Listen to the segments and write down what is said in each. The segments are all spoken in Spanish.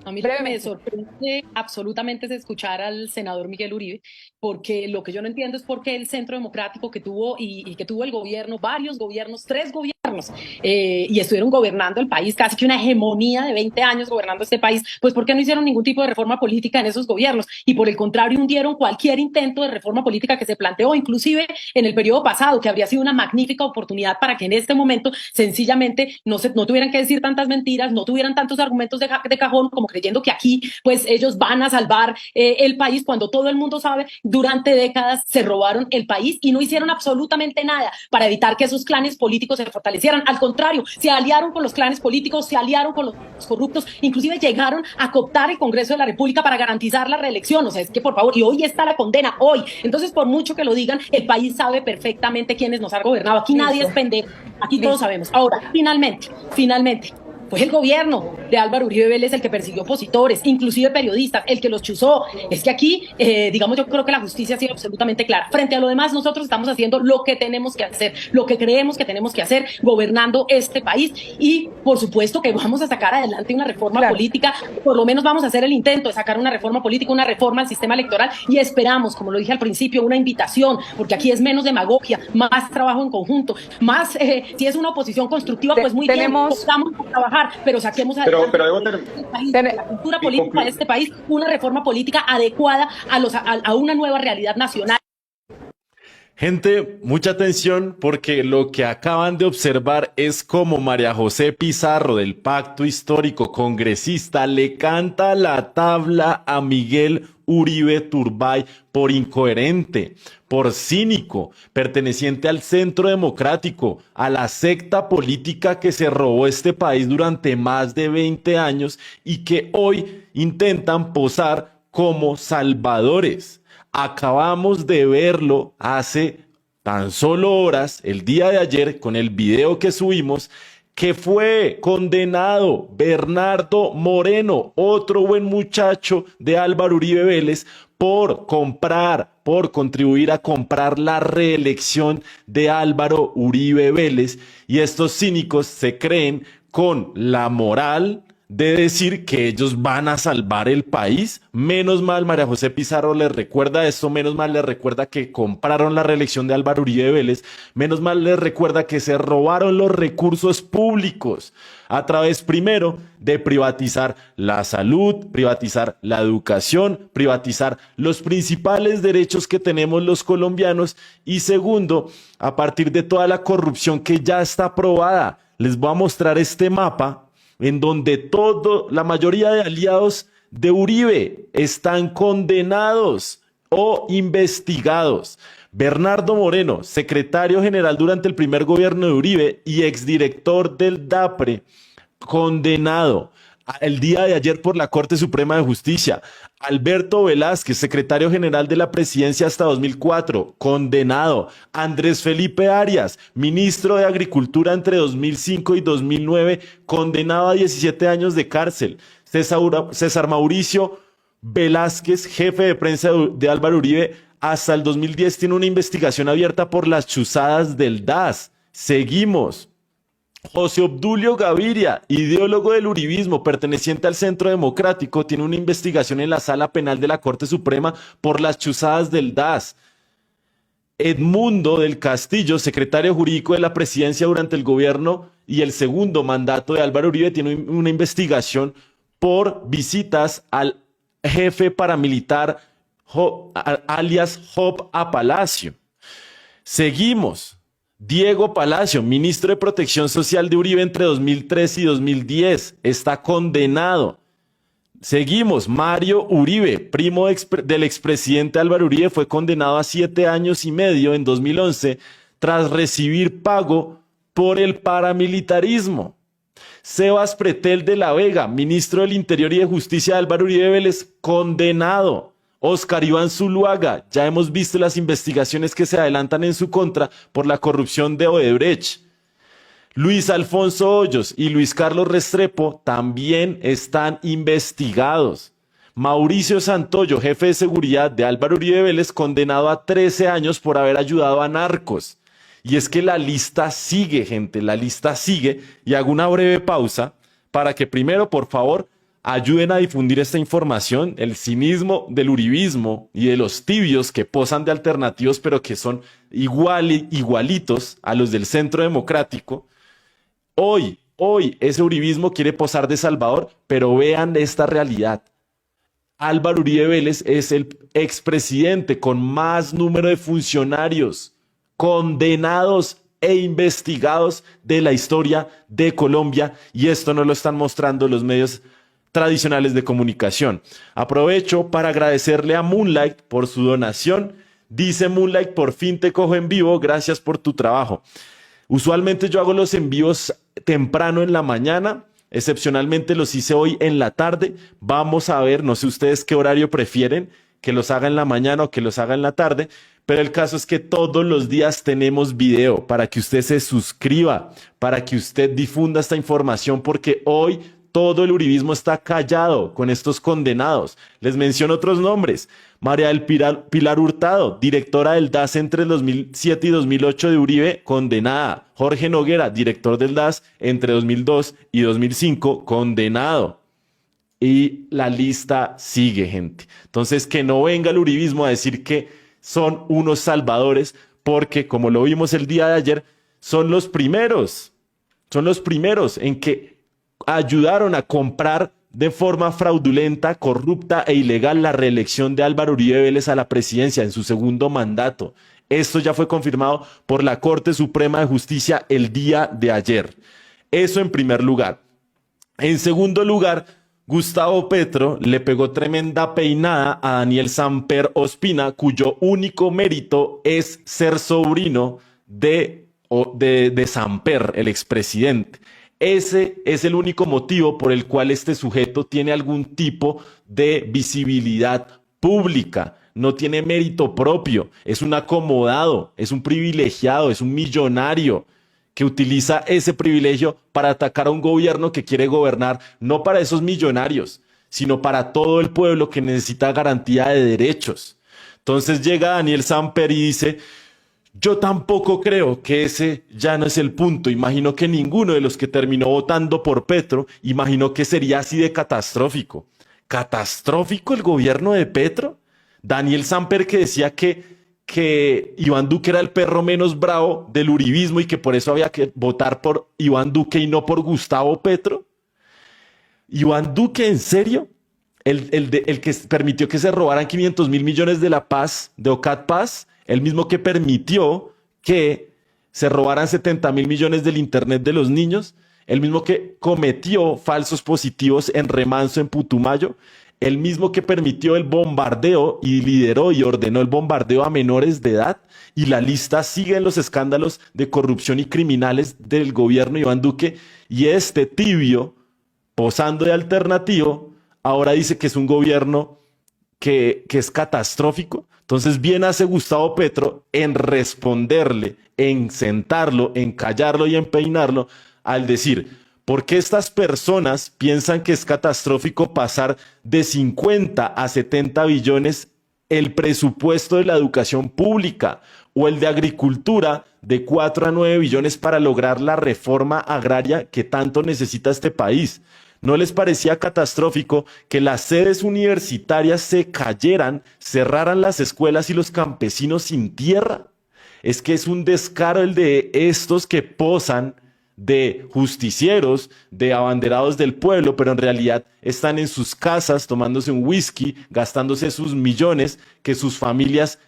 A mí lo que me Brevemente. sorprende absolutamente es escuchar al senador Miguel Uribe, porque lo que yo no entiendo es por qué el Centro Democrático que tuvo y que tuvo el gobierno, varios gobiernos, tres gobiernos, y estuvieron gobernando el país, casi que una hegemonía de 20 años gobernando este país, pues ¿por qué no hicieron ningún tipo de reforma política en esos gobiernos? Y por el contrario, hundieron cualquier intento de reforma política que se planteó, inclusive en el periodo pasado, que habría sido una magnífica oportunidad para que en este momento sencillamente no tuvieran que decir tantas mentiras, no tuvieran tantos argumentos de cajón como creyendo que aquí pues ellos van a salvar el país cuando todo el mundo sabe durante décadas se robaron el país y no hicieron absolutamente nada para evitar que esos clanes políticos se fortalecieran. Al contrario, se aliaron con los clanes políticos, se aliaron con los corruptos, inclusive llegaron a cooptar el Congreso de la República para garantizar la reelección. O sea, es que por favor, y hoy está la condena, hoy. Entonces, por mucho que lo digan, el país sabe perfectamente quiénes nos han gobernado. Aquí nadie Listo, es pendejo, aquí todos listo. sabemos. Ahora, finalmente, fue el gobierno de Álvaro Uribe Vélez el que persiguió opositores, inclusive periodistas, el que los chuzó. Es que aquí, digamos, yo creo que la justicia ha sido absolutamente clara. Frente a lo demás, nosotros estamos haciendo lo que tenemos que hacer, lo que creemos que tenemos que hacer, gobernando este país. Y, por supuesto, que vamos a sacar adelante una reforma Claro. política, por lo menos vamos a hacer el intento de sacar una reforma política, una reforma al sistema electoral, y esperamos, como lo dije al principio, una invitación, porque aquí es menos demagogia, más trabajo en conjunto, más, si es una oposición constructiva, pues muy bien, Tenemos, vamos a trabajar, pero saquemos pero, adelante el país, ten- la cultura y política de conclu- este país, una reforma política adecuada a una nueva realidad nacional. Gente, mucha atención porque lo que acaban de observar es como María José Pizarro del Pacto Histórico congresista le canta la tabla a Miguel Uribe Turbay por incoherente, por cínico, perteneciente al Centro Democrático, a la secta política que se robó este país durante más de 20 años y que hoy intentan posar como salvadores. Acabamos de verlo hace tan solo horas, el día de ayer, con el video que subimos, que fue condenado Bernardo Moreno, otro buen muchacho de Álvaro Uribe Vélez, por contribuir a comprar la reelección de Álvaro Uribe Vélez. Y estos cínicos se creen con la moral de decir que ellos van a salvar el país. Menos mal María José Pizarro les recuerda esto, menos mal les recuerda que compraron la reelección de Álvaro Uribe Vélez, menos mal les recuerda que se robaron los recursos públicos a través primero de privatizar la salud, privatizar la educación, privatizar los principales derechos que tenemos los colombianos y segundo, a partir de toda la corrupción que ya está aprobada. Les voy a mostrar este mapa en donde la mayoría de aliados de Uribe están condenados o investigados. Bernardo Moreno, secretario general durante el primer gobierno de Uribe y exdirector del DAPRE, condenado el día de ayer por la Corte Suprema de Justicia. Alberto Velázquez, secretario general de la presidencia hasta 2004, condenado. Andrés Felipe Arias, ministro de Agricultura entre 2005 y 2009, condenado a 17 años de cárcel. César Mauricio Velázquez, jefe de prensa de Álvaro Uribe, hasta el 2010 tiene una investigación abierta por las chuzadas del DAS. Seguimos. José Obdulio Gaviria, ideólogo del uribismo, perteneciente al Centro Democrático, tiene una investigación en la Sala Penal de la Corte Suprema por las chuzadas del DAS. Edmundo del Castillo, secretario jurídico de la presidencia durante el gobierno y el segundo mandato de Álvaro Uribe, tiene una investigación por visitas al jefe paramilitar alias Job a Palacio. Seguimos. Diego Palacio, ministro de Protección Social de Uribe entre 2003 y 2010, está condenado. Seguimos. Mario Uribe, primo del expresidente Álvaro Uribe, fue condenado a 7 años y medio en 2011 tras recibir pago por el paramilitarismo. Sebas Pretel de la Vega, ministro del Interior y de Justicia de Álvaro Uribe Vélez, condenado. Oscar Iván Zuluaga, ya hemos visto las investigaciones que se adelantan en su contra por la corrupción de Odebrecht. Luis Alfonso Hoyos y Luis Carlos Restrepo también están investigados. Mauricio Santoyo, jefe de seguridad de Álvaro Uribe Vélez, condenado a 13 años por haber ayudado a narcos. Y es que la lista sigue, gente, la lista sigue. Y hago una breve pausa para que primero, por favor, ayuden a difundir esta información. El cinismo del uribismo y de los tibios que posan de alternativos, pero que son igualitos a los del Centro Democrático. Hoy ese uribismo quiere posar de Salvador, pero vean esta realidad. Álvaro Uribe Vélez es el expresidente con más número de funcionarios condenados e investigados de la historia de Colombia, y esto no lo están mostrando los medios tradicionales de comunicación. Aprovecho para agradecerle a Moonlight por su donación. Dice Moonlight: por fin te cojo en vivo, gracias por tu trabajo. Usualmente yo hago los envíos temprano en la mañana, excepcionalmente los hice hoy en la tarde. Vamos a ver, no sé ustedes qué horario prefieren, que los haga en la mañana o que los haga en la tarde, pero el caso es que todos los días tenemos video para que usted se suscriba, para que usted difunda esta información, porque hoy todo el uribismo está callado con estos condenados. Les menciono otros nombres: María del Pilar Hurtado, directora del DAS entre el 2007 y 2008 de Uribe, condenada. Jorge Noguera, director del DAS entre 2002 y 2005, condenado. Y la lista sigue, gente. Entonces, que no venga el uribismo a decir que son unos salvadores, porque, como lo vimos el día de ayer, son los primeros en que ayudaron a comprar de forma fraudulenta, corrupta e ilegal la reelección de Álvaro Uribe Vélez a la presidencia en su segundo mandato. Esto ya fue confirmado por la Corte Suprema de Justicia el día de ayer. Eso en primer lugar. En segundo lugar, Gustavo Petro le pegó tremenda peinada a Daniel Samper Ospina, cuyo único mérito es ser sobrino de Samper, el expresidente. Ese es el único motivo por el cual este sujeto tiene algún tipo de visibilidad pública. No tiene mérito propio, es un acomodado, es un privilegiado, es un millonario que utiliza ese privilegio para atacar a un gobierno que quiere gobernar, no para esos millonarios, sino para todo el pueblo que necesita garantía de derechos. Entonces llega Daniel Samper y dice: yo tampoco creo que ese ya no es el punto. Imagino que ninguno de los que terminó votando por Petro imaginó que sería así de catastrófico. ¿Catastrófico el gobierno de Petro? Daniel Samper, que decía que Iván Duque era el perro menos bravo del uribismo y que por eso había que votar por Iván Duque y no por Gustavo Petro. ¿Iván Duque, en serio? El que permitió que se robaran 500.000 millones de la paz, de OCAT Paz, el mismo que permitió que se robaran 70.000 millones del internet de los niños, el mismo que cometió falsos positivos en Remanso, en Putumayo, el mismo que permitió el bombardeo y lideró y ordenó el bombardeo a menores de edad, y la lista sigue en los escándalos de corrupción y criminales del gobierno de Iván Duque, y este tibio, posando de alternativo, ahora dice que es un gobierno que es catastrófico. Entonces bien hace Gustavo Petro en responderle, en sentarlo, en callarlo y en peinarlo, al decir: ¿por qué estas personas piensan que es catastrófico pasar de 50 a 70 billones el presupuesto de la educación pública o el de agricultura de 4 a 9 billones para lograr la reforma agraria que tanto necesita este país? ¿No les parecía catastrófico que las sedes universitarias se cayeran, cerraran las escuelas y los campesinos sin tierra? Es que es un descaro el de estos que posan de justicieros, de abanderados del pueblo, pero en realidad están en sus casas tomándose un whisky, gastándose sus millones que sus familias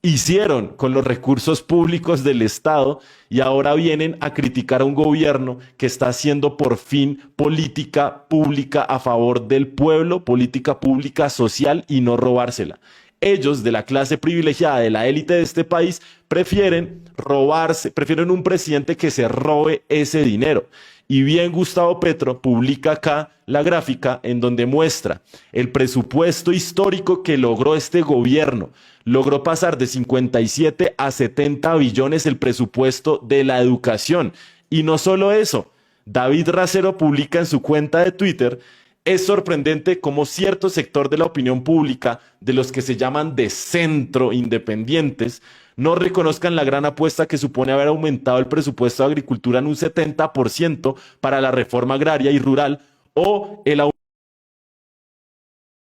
hicieron con los recursos públicos del Estado, y ahora vienen a criticar a un gobierno que está haciendo por fin política pública a favor del pueblo, política pública social, y no robársela. Ellos, de la clase privilegiada, de la élite de este país, prefieren un presidente que se robe ese dinero. Y bien, Gustavo Petro publica acá la gráfica en donde muestra el presupuesto histórico que logró este gobierno. Logró pasar de 57 a 70 billones el presupuesto de la educación. Y no solo eso, David Racero publica en su cuenta de Twitter: es sorprendente cómo cierto sector de la opinión pública, de los que se llaman de centro independientes, no reconozcan la gran apuesta que supone haber aumentado el presupuesto de agricultura en un 70% para la reforma agraria y rural, o el aumento